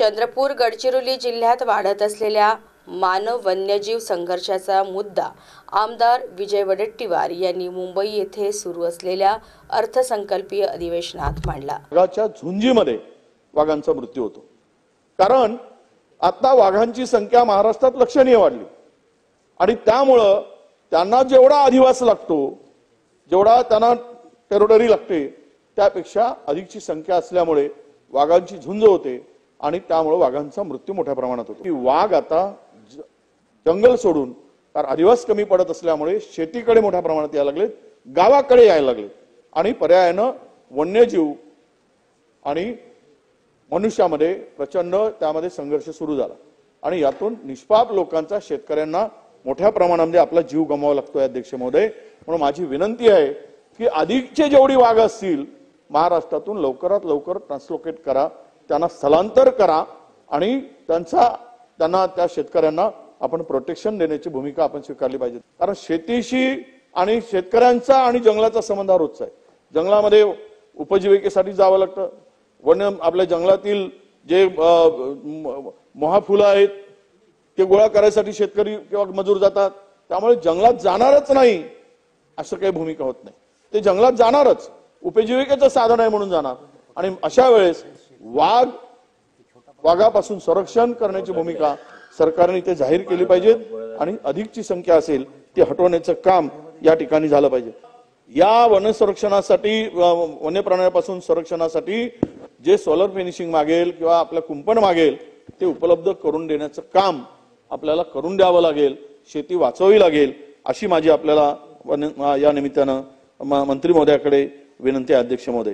चंद्रपूर गडचिरोली जिल्ह्यात वाढत असलेल्या मानव वन्यजीव संघर्षाचा मुद्दा आमदार विजय वडेट्टीवार यांनी मुंबई येथे सुरू असलेल्या अर्थसंकल्पीय अधिवेशनात मांडला। वाघाच्या झुंजीमध्ये वाघांचा मृत्यू होतो, कारण आता वाघांची संख्या महाराष्ट्रात लक्षणीय वाढली आणि त्यामुळे त्यांना जेवढा अधिवास लागतो, जेवढा त्यांना टेरिटरी लागते, त्यापेक्षा अधिकची संख्या असल्यामुळे वाघांची झुंज होते आणि त्यामुळे वाघांचा मृत्यू मोठ्या प्रमाणात होतो। वाघ आता जंगल सोडून, कारण अधिवास कमी पडत असल्यामुळे शेतीकडे मोठ्या प्रमाणात यायला लागले, गावाकडे यायला लागले आणि पर्यायाने वन्यजीव आणि मनुष्यामध्ये प्रचंड त्यामध्ये संघर्ष सुरू झाला आणि यातून निष्पाप लोकांचा शेतकऱ्यांना मोठ्या प्रमाणामध्ये आपला जीव गमवावा लागतोय अध्यक्ष महोदय। म्हणून माझी विनंती आहे की अधिकचे जेवढी वाघ असतील महाराष्ट्रातून लवकरात लवकर ट्रान्सलोकेट करा, त्यांना स्थलांतर करा आणि त्यांना त्या शेतकऱ्यांना आपण प्रोटेक्शन देण्याची भूमिका आपण स्वीकारली पाहिजे। कारण शेतीशी आणि शेतकऱ्यांचा आणि जंगलाचा संबंध रोजचा आहे। जंगलामध्ये उपजीविकेसाठी जावं लागतं, वन्य आपल्या जंगलातील जे मोहाफुलं आहेत ते गोळा करायसाठी शेतकरी किंवा मजूर जातात, त्यामुळे जंगलात जाणारच नाही असं काही भूमिका होत नाही, ते जंगलात जाणारच, उपजीविकेचं साधन आहे म्हणून जाणार आणि अशा वेळेस वाघापासून संरक्षण करण्याची भूमिका सरकारने इथे जाहीर केली पाहिजे आणि अधिकची संख्या असेल ती हटवण्याचं काम या ठिकाणी झालं पाहिजे। या वन संरक्षणासाठी, वन्य प्राण्यांपासून संरक्षणासाठी जे सोलर फिनिशिंग मागेल किंवा आपल्या कुंपण मागेल ते उपलब्ध करून देण्याचं काम आपल्याला करून द्यावं लागेल, शेती वाचवावी लागेल, अशी माझी आपल्याला या निमित्तानं मंत्री महोदयाकडे विनंती आहे अध्यक्ष महोदय।